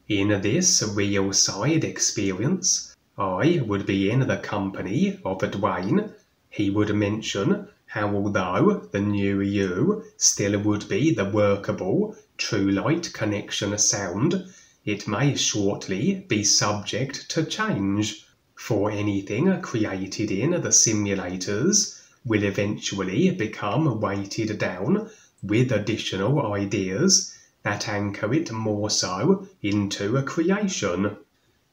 In this real side experience, I would be in the company of Dwayne. He would mention how although the new you still would be the workable true light connection sound, it may shortly be subject to change, for anything created in the simulators will eventually become weighted down with additional ideas that anchor it more so into a creation.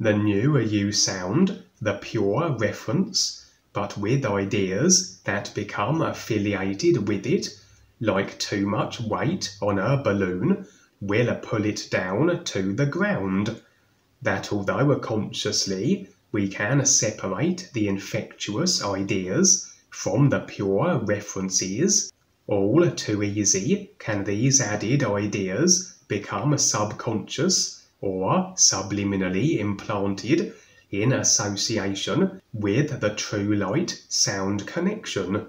The new you sound, the pure reference, but with ideas that become affiliated with it, like too much weight on a balloon, will pull it down to the ground. That although consciously we can separate the infectious ideas from the pure references, all too easy can these added ideas become subconscious or subliminally implanted in association with the true light sound connection,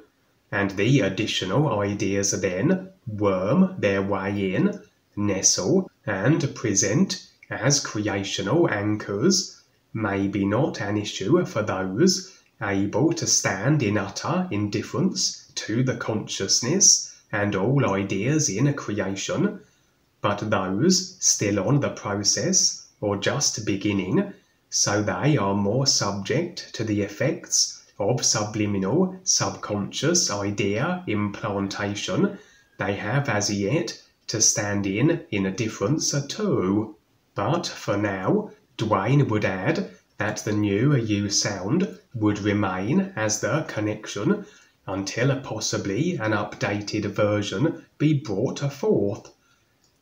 and the additional ideas then worm their way in, nestle, and present as creational anchors, maybe not an issue for those able to stand in utter indifference to the consciousness and all ideas in a creation, but those still on the process or just beginning, so they are more subject to the effects of subliminal subconscious idea implantation they have as yet to stand in a difference too. But for now, Dwayne would add that the new you sound would remain as the connection until possibly an updated version be brought forth.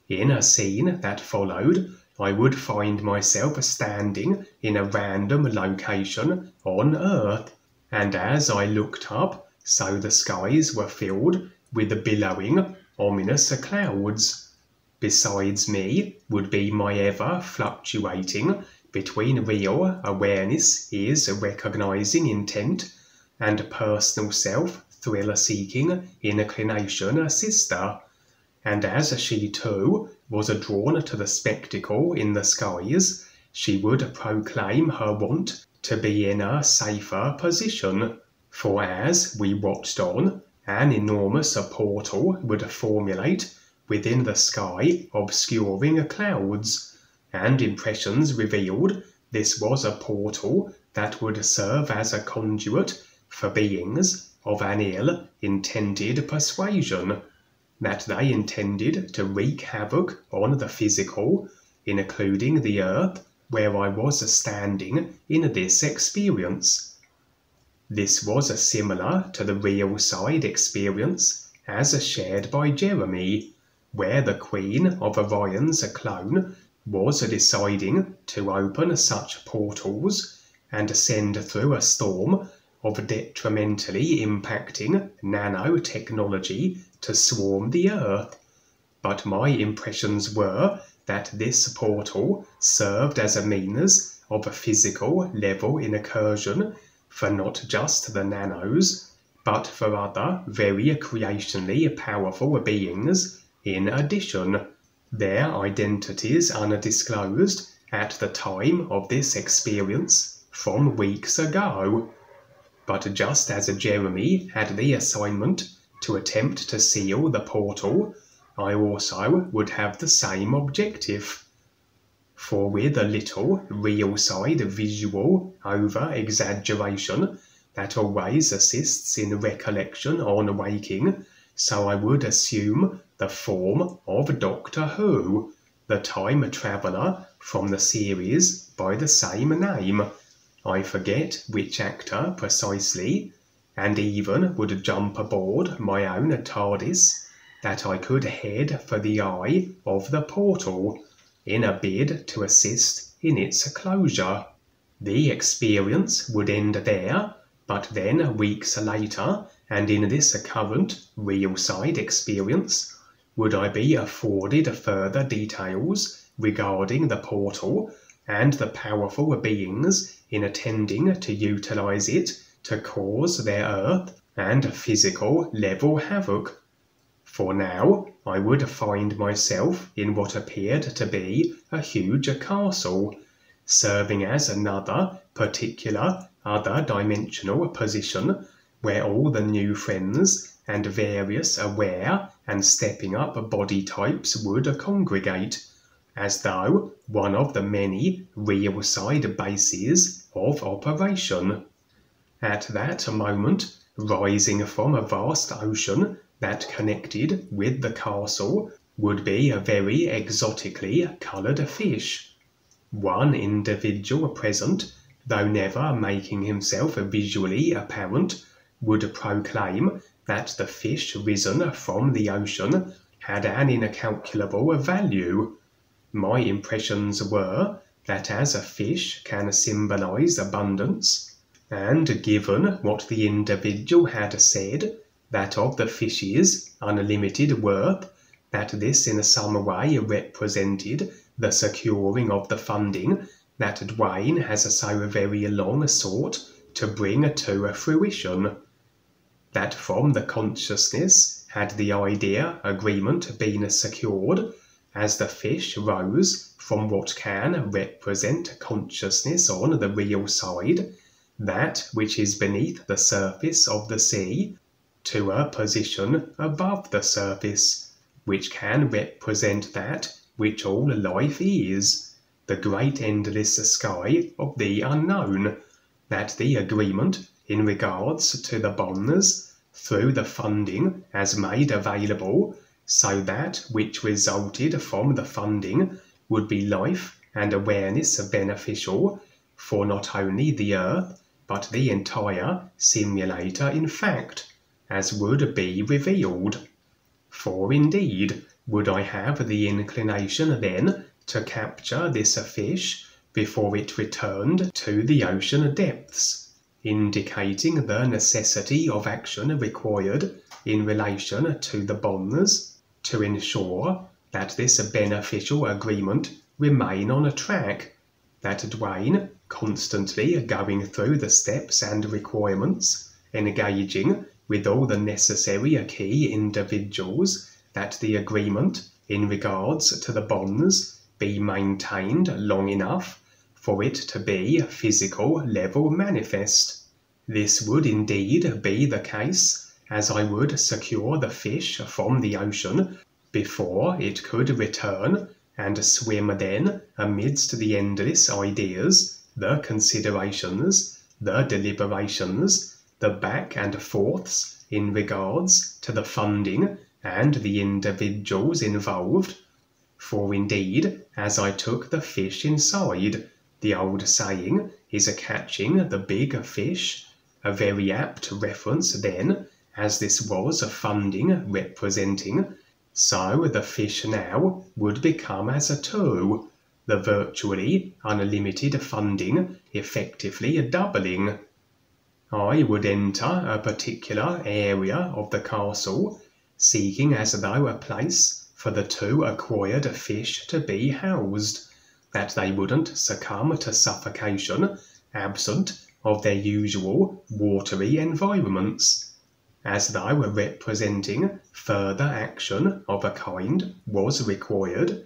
In a scene that followed, I would find myself standing in a random location on Earth, and as I looked up, so the skies were filled with billowing, ominous clouds. Besides me would be my ever fluctuating between real awareness is recognizing intent and personal self thrill-seeking inclination sister, and as she too was drawn to the spectacle in the skies, she would proclaim her want to be in a safer position, for as we watched on, an enormous portal would formulate within the sky obscuring clouds, and impressions revealed this was a portal that would serve as a conduit for beings of an ill-intended persuasion, that they intended to wreak havoc on the physical, including the earth where I was standing in this experience. This was similar to the real side experience as shared by Jeremy, where the Queen of Orion's clone was deciding to open such portals and send through a storm of detrimentally impacting nanotechnology to swarm the Earth. But my impressions were that this portal served as a means of a physical level incursion for not just the nanos, but for other very creationally powerful beings in addition, their identities undisclosed at the time of this experience from weeks ago. But just as Jeremy had the assignment to attempt to seal the portal, I also would have the same objective. For with a little real side visual over-exaggeration that always assists in recollection on waking, so I would assume the form of Doctor Who, the time traveller from the series by the same name. I forget which actor precisely, and even would jump aboard my own TARDIS, that I could head for the eye of the portal, in a bid to assist in its closure. The experience would end there, but then weeks later, and in this current real side experience, would I be afforded further details regarding the portal and the powerful beings intending to utilize it to cause their earth and physical level havoc. For now I would find myself in what appeared to be a huge castle, serving as another particular other dimensional position where all the new friends and various aware and stepping up body types would congregate, as though one of the many real side bases of operation. At that moment, rising from a vast ocean that connected with the castle, would be a very exotically coloured fish. One individual present, though never making himself visually apparent, would proclaim that the fish risen from the ocean had an incalculable value. My impressions were that as a fish can symbolise abundance, and given what the individual had said, that of the fish's unlimited worth, that this in some way represented the securing of the funding that Dwayne has so very long sought to bring to fruition. That from the consciousness had the idea agreement been secured, as the fish rose from what can represent consciousness on the real side, that which is beneath the surface of the sea, to a position above the surface, which can represent that which all life is, the great endless sky of the unknown, that the agreement in regards to the bonds through the funding as made available, so that which resulted from the funding would be life and awareness beneficial for not only the Earth, but the entire simulator in fact, as would be revealed. For indeed, would I have the inclination then to capture this fish before it returned to the ocean depths, indicating the necessity of action required in relation to the bonds, to ensure that this beneficial agreement remain on a track, that Dwayne constantly going through the steps and requirements, engaging with all the necessary key individuals, that the agreement in regards to the bonds be maintained long enough for it to be physical level manifest. This would indeed be the case, as I would secure the fish from the ocean before it could return and swim then amidst the endless ideas, the considerations, the deliberations, the back and forths in regards to the funding and the individuals involved. For indeed, as I took the fish inside, the old saying is a catching the big fish, a very apt reference then, as this was a funding representing, so the fish now would become as a two, the virtually unlimited funding effectively doubling. I would enter a particular area of the castle, seeking as though a place for the two acquired fish to be housed, that they wouldn't succumb to suffocation absent of their usual watery environments, as though representing further action of a kind was required.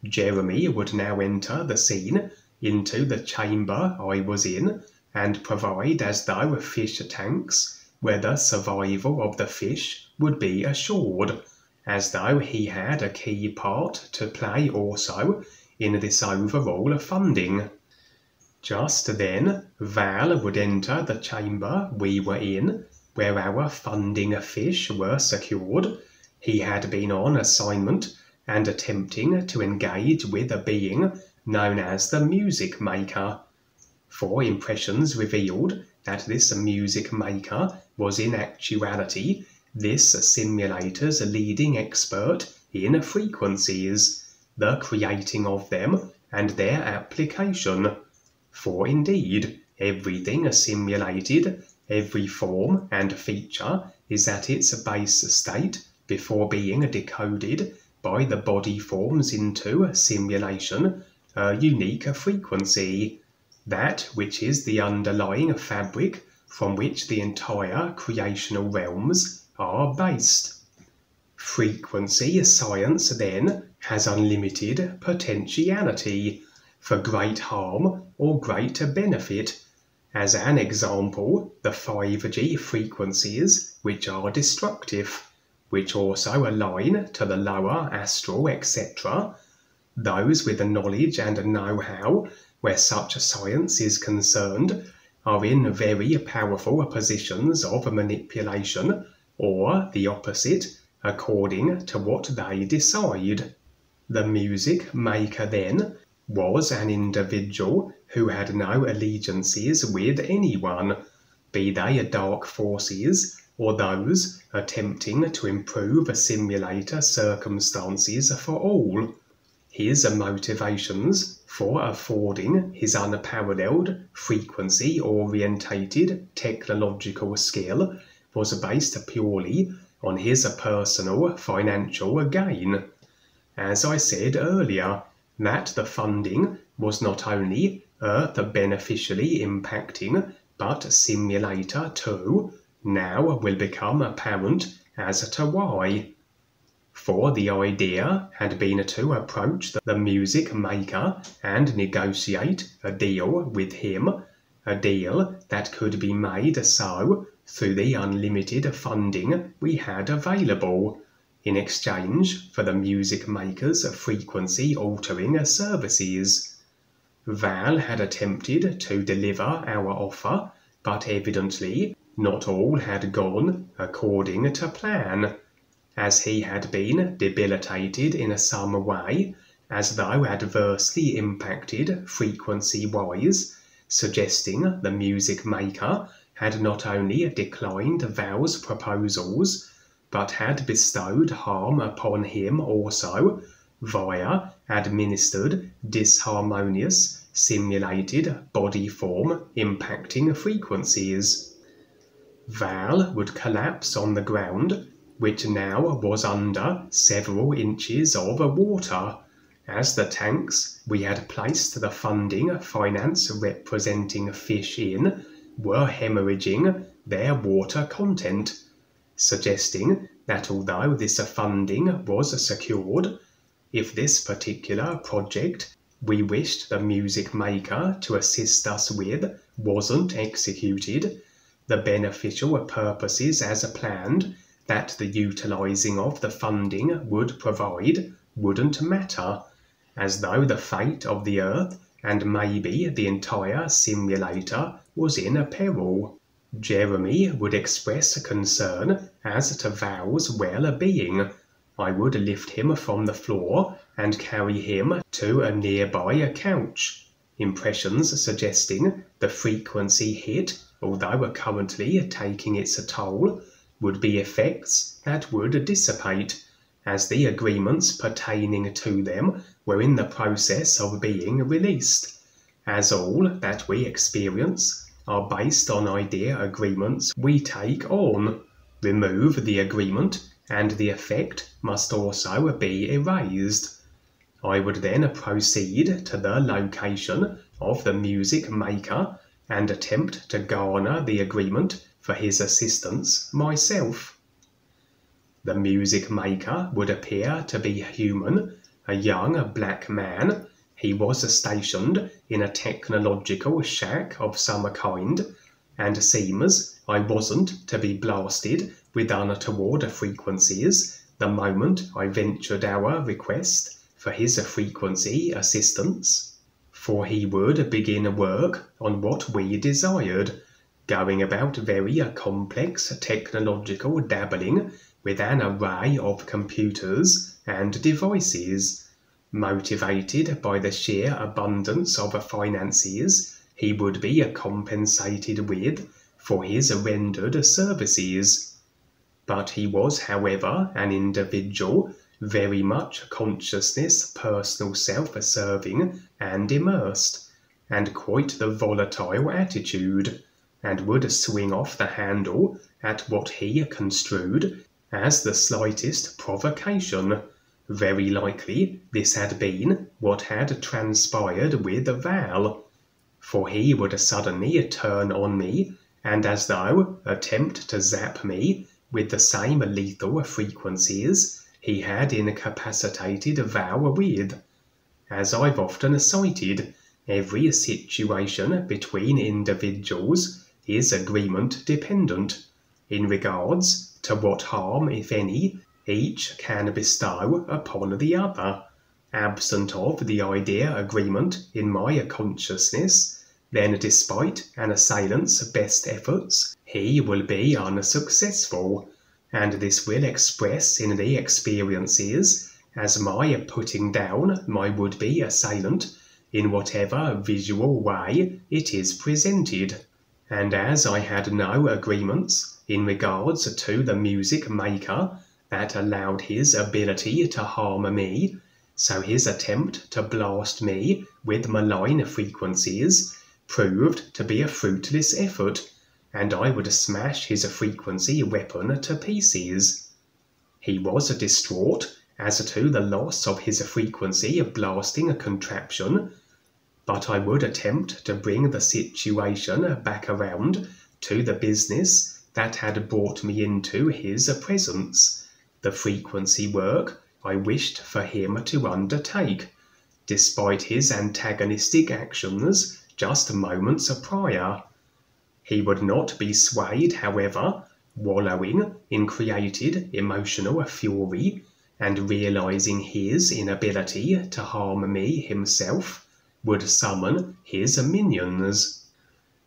Jeremy would now enter the scene into the chamber I was in, and provide as though fish tanks where the survival of the fish would be assured, as though he had a key part to play also in this overall funding. Just then Val would enter the chamber we were in, where our funding fish were secured. He had been on assignment and attempting to engage with a being known as the music maker. For impressions revealed that this music maker was in actuality this simulator's leading expert in frequencies, the creating of them and their application. For indeed, everything simulated, every form and feature is at its base state before being decoded by the body forms into simulation, a unique frequency, that which is the underlying fabric from which the entire creational realms are based. Frequency science then has unlimited potentiality for great harm or great benefit. As an example, the 5G frequencies which are destructive, which also align to the lower astral, etc. Those with the knowledge and know-how where such science is concerned are in very powerful positions of manipulation, or the opposite, according to what they decide. The music maker then was an individual who had no allegiances with anyone, be they dark forces or those attempting to improve simulator circumstances for all. His motivations for affording his unparalleled frequency-orientated technological skill was based purely on his personal financial gain. As I said earlier, that the funding was not only Earth beneficially impacting, but simulator too, now will become apparent as to why. For the idea had been to approach the music maker and negotiate a deal with him, a deal that could be made so through the unlimited funding we had available, in exchange for the music maker's frequency-altering services. Val had attempted to deliver our offer, but evidently not all had gone according to plan, as he had been debilitated in some way, as though adversely impacted frequency-wise, suggesting the music maker had not only declined Val's proposals, but had bestowed harm upon him also, via administered, disharmonious, simulated body form impacting frequencies. Val would collapse on the ground, which now was under several inches of water, as the tanks we had placed the funding finance representing fish in were hemorrhaging their water content, suggesting that although this funding was secured, if this particular project we wished the music maker to assist us with wasn't executed, the beneficial purposes as planned that the utilizing of the funding would provide wouldn't matter, as though the fate of the Earth and maybe the entire simulator was in peril. Jeremy would express concern as to Val's well-being. I would lift him from the floor and carry him to a nearby couch, impressions suggesting the frequency hit, although currently taking its toll, would be effects that would dissipate, as the agreements pertaining to them were in the process of being released, as all that we experience are based on idea agreements we take on. Remove the agreement, and the effect must also be erased. I would then proceed to the location of the music maker and attempt to garner the agreement for his assistance myself. The music maker would appear to be human, a young black man. He was stationed in a technological shack of some kind, and seems I wasn't to be blasted with untoward frequencies the moment I ventured our request for his frequency assistance, for he would begin work on what we desired, going about very complex technological dabbling with an array of computers and devices. Motivated by the sheer abundance of finances he would be compensated with for his rendered services. But he was, however, an individual very much consciousness, personal self-serving and immersed, and quite the volatile attitude, and would swing off the handle at what he construed as the slightest provocation. Very likely this had been what had transpired with Val, for he would suddenly turn on me and as though attempt to zap me with the same lethal frequencies he had incapacitated Val with. As I've often cited, every situation between individuals is agreement dependent in regards to what harm, if any, each can bestow upon the other. Absent of the idea agreement in my consciousness, then despite an assailant's best efforts, he will be unsuccessful, and this will express in the experiences as my putting down my would-be assailant in whatever visual way it is presented. And as I had no agreements in regards to the music maker that allowed his ability to harm me, so his attempt to blast me with malign frequencies proved to be a fruitless effort, and I would smash his frequency weapon to pieces. He was distraught as to the loss of his frequency blasting contraption, but I would attempt to bring the situation back around to the business that had brought me into his presence, the frequency work I wished for him to undertake, despite his antagonistic actions just moments prior. He would not be swayed, however, wallowing in created emotional fury and realizing his inability to harm me himself would summon his minions.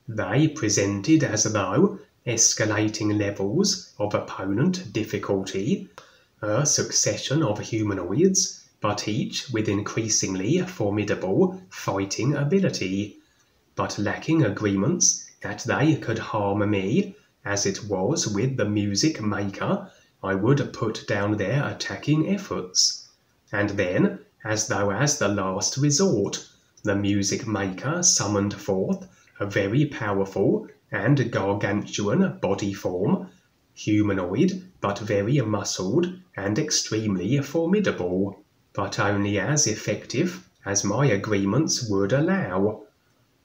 They presented as though escalating levels of opponent difficulty, a succession of humanoids, but each with increasingly formidable fighting ability, but lacking agreements that they could harm me, as it was with the music maker. I would put down their attacking efforts, and then, as though as the last resort, the music maker summoned forth a very powerful and gargantuan body form, humanoid but very muscled and extremely formidable, but only as effective as my agreements would allow.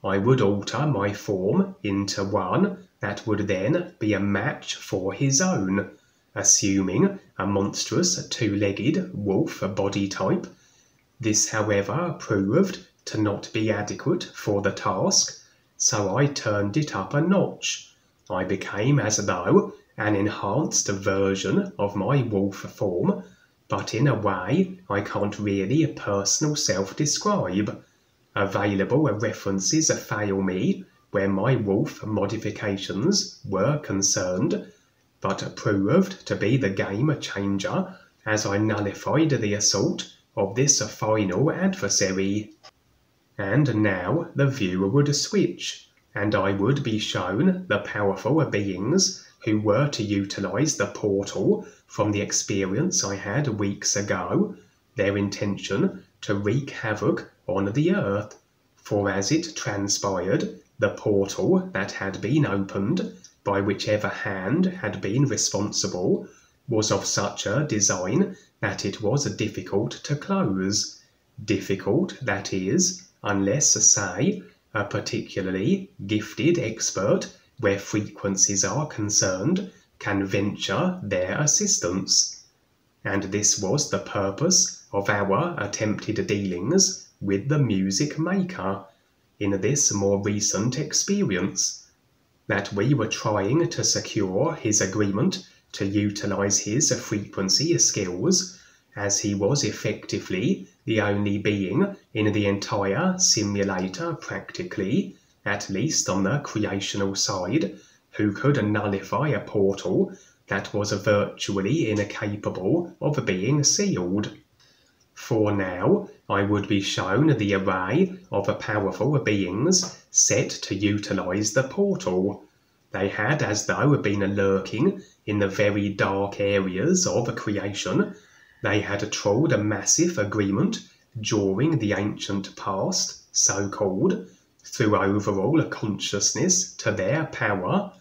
I would alter my form into one that would then be a match for his own, assuming a monstrous two-legged wolf body type. This, however, proved to not be adequate for the task, so I turned it up a notch. I became as though an enhanced version of my wolf form, but in a way I can't really personal self-describe. Available references fail me where my wolf modifications were concerned, but proved to be the game changer as I nullified the assault of this final adversary. And now the view would switch, and I would be shown the powerful beings who were to utilize the portal from the experience I had weeks ago, their intention to wreak havoc on the earth. For as it transpired, the portal that had been opened, by whichever hand had been responsible, was of such a design that it was difficult to close. Difficult, that is, unless, say, a particularly gifted expert where frequencies are concerned can venture their assistance. And this was the purpose of our attempted dealings with the music maker in this more recent experience, that we were trying to secure his agreement to utilize his frequency skills, as he was effectively the only being in the entire simulator practically, at least on the creational side, who could nullify a portal that was virtually incapable of being sealed. For now, I would be shown the array of powerful beings set to utilize the portal. They had as though been lurking in the very dark areas of creation. They had trolled a massive agreement during the ancient past, so-called, through overall consciousness to their power,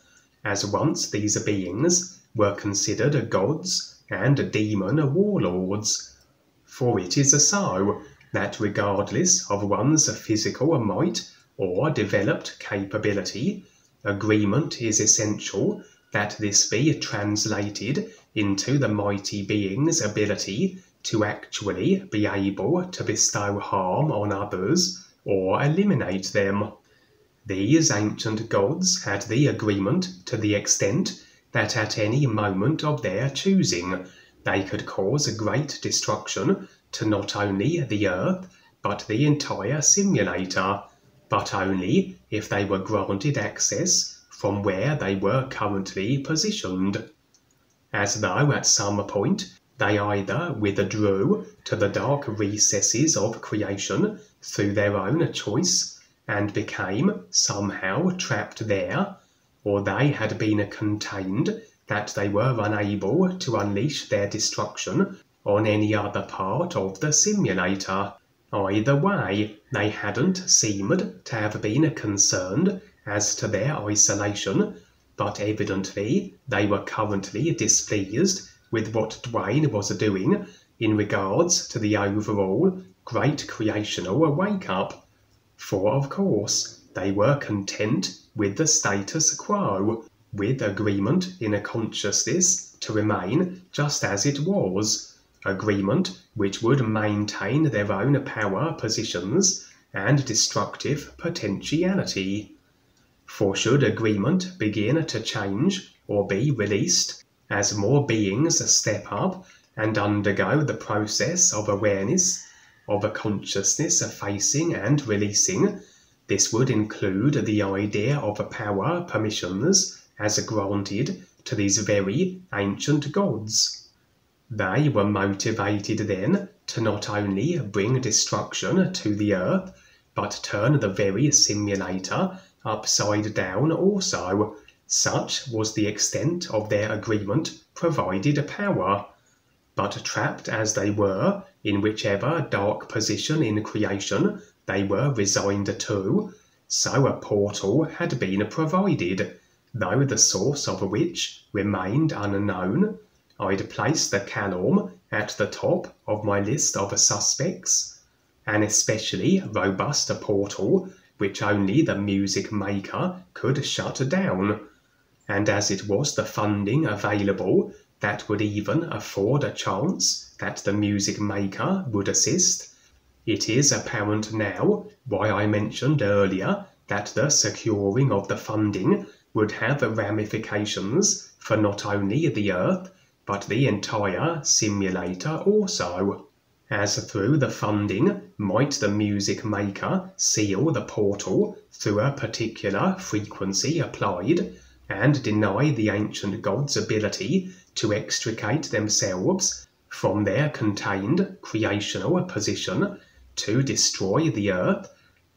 as once these beings were considered gods and demon warlords. For it is so that regardless of one's physical might or developed capability, agreement is essential that this be translated into the mighty being's ability to actually be able to bestow harm on others or eliminate them. These ancient gods had the agreement to the extent that at any moment of their choosing they could cause great destruction to not only the Earth but the entire simulator, but only if they were granted access from where they were currently positioned. As though at some point they either withdrew to the dark recesses of creation through their own choice and became somehow trapped there, or they had been contained that they were unable to unleash their destruction on any other part of the simulator. Either way, they hadn't seemed to have been concerned as to their isolation, but evidently they were currently displeased with what Dwayne was doing in regards to the overall great creational wake-up. For of course, they were content with the status quo, with agreement in a consciousness to remain just as it was, agreement which would maintain their own power positions and destructive potentiality. For should agreement begin to change or be released as more beings step up and undergo the process of awareness, of a consciousness facing and releasing, this would include the idea of power permissions as granted to these very ancient gods. They were motivated then to not only bring destruction to the Earth, but turn the very simulator upside down also. Such was the extent of their agreement provided power. But trapped as they were in whichever dark position in creation they were resigned to, so a portal had been provided, though the source of which remained unknown. I'd place the Calorm at the top of my list of suspects, an especially robust portal which only the music maker could shut down, and as it was the funding available that would even afford a chance that the music maker would assist, it is apparent now why I mentioned earlier that the securing of the funding would have ramifications for not only the Earth, but the entire simulator also, as through the funding might the music maker seal the portal through a particular frequency applied, and deny the ancient gods' ability to extricate themselves from their contained creational position to destroy the Earth,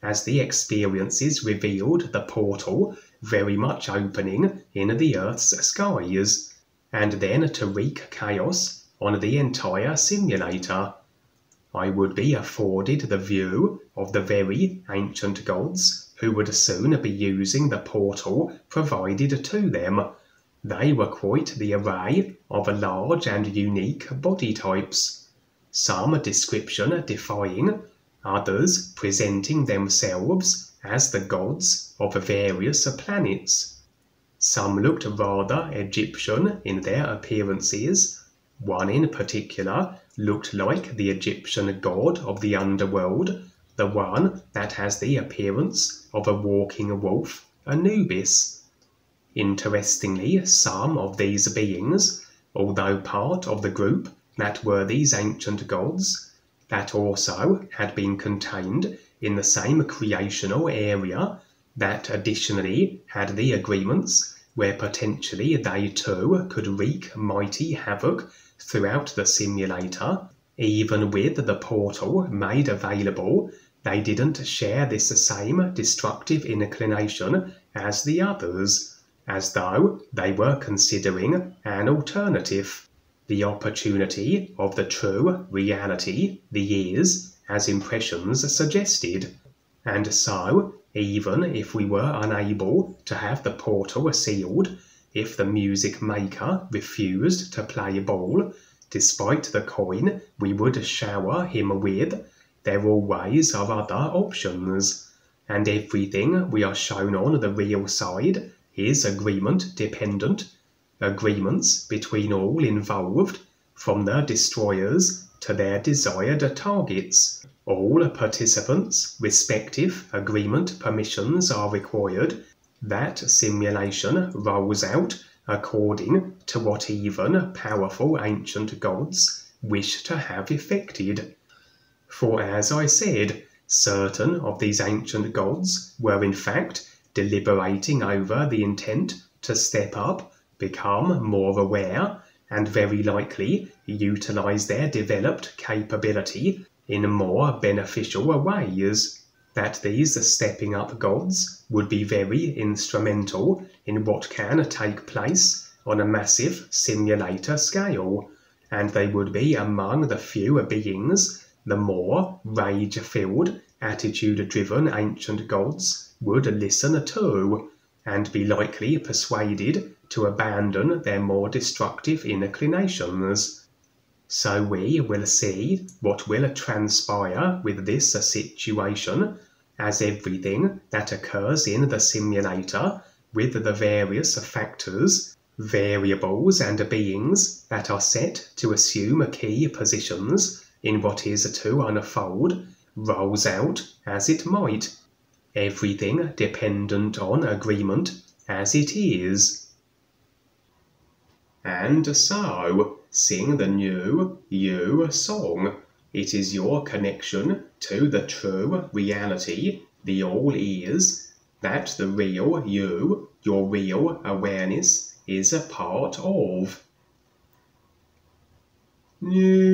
as the experiences revealed the portal very much opening in the Earth's skies, and then to wreak chaos on the entire simulator. I would be afforded the view of the very ancient gods who would soon be using the portal provided to them. They were quite the array of large and unique body types, some description defying, others presenting themselves as the gods of various planets. Some looked rather Egyptian in their appearances. One in particular looked like the Egyptian god of the underworld, the one that has the appearance of a walking wolf, Anubis. Interestingly, some of these beings, although part of the group that were these ancient gods, that also had been contained in the same creational area, that additionally had the agreements where potentially they too could wreak mighty havoc throughout the simulator. Even with the portal made available, they didn't share this same destructive inclination as the others, as though they were considering an alternative, the opportunity of the true reality, the years, as impressions suggested. And so, even if we were unable to have the portal sealed, if the music maker refused to play ball, despite the coin we would shower him with, there always are other options, and everything we are shown on the real side is agreement dependent, agreements between all involved, from the destroyers to their desired targets. All participants' respective agreement permissions are required. That simulation rolls out according to what even powerful ancient gods wish to have effected. For as I said, certain of these ancient gods were in fact deliberating over the intent to step up, become more aware, and very likely utilize their developed capability in more beneficial ways. That these stepping up gods would be very instrumental in what can take place on a massive simulator scale, and they would be among the few beings the more rage-filled, attitude-driven ancient gods would listen to, and be likely persuaded to abandon their more destructive inclinations. So we will see what will transpire with this situation, as everything that occurs in the simulator with the various factors, variables and beings that are set to assume key positions in what is to unfold, rolls out as it might, everything dependent on agreement as it is. And so, sing the new you song. It is your connection to the true reality, the all is, that the real you, your real awareness, is a part of. New